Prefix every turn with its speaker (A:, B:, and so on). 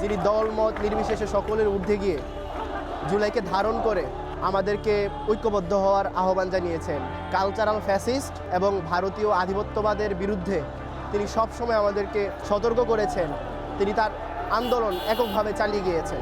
A: যিনি দলমত নির্বিশেষে সকলের ঊর্ধ্বে গিয়ে জুলাইকে ধারণ করে আমাদেরকে ঐক্যবদ্ধ হওয়ার আহ্বান জানিয়েছেন। কালচারাল ফ্যাসিস্ট এবং ভারতীয় আধিপত্যবাদের বিরুদ্ধে তিনি সবসময় আমাদেরকে সতর্ক করেছেন। তিনি তার আন্দোলন এককভাবে চালিয়ে গিয়েছেন।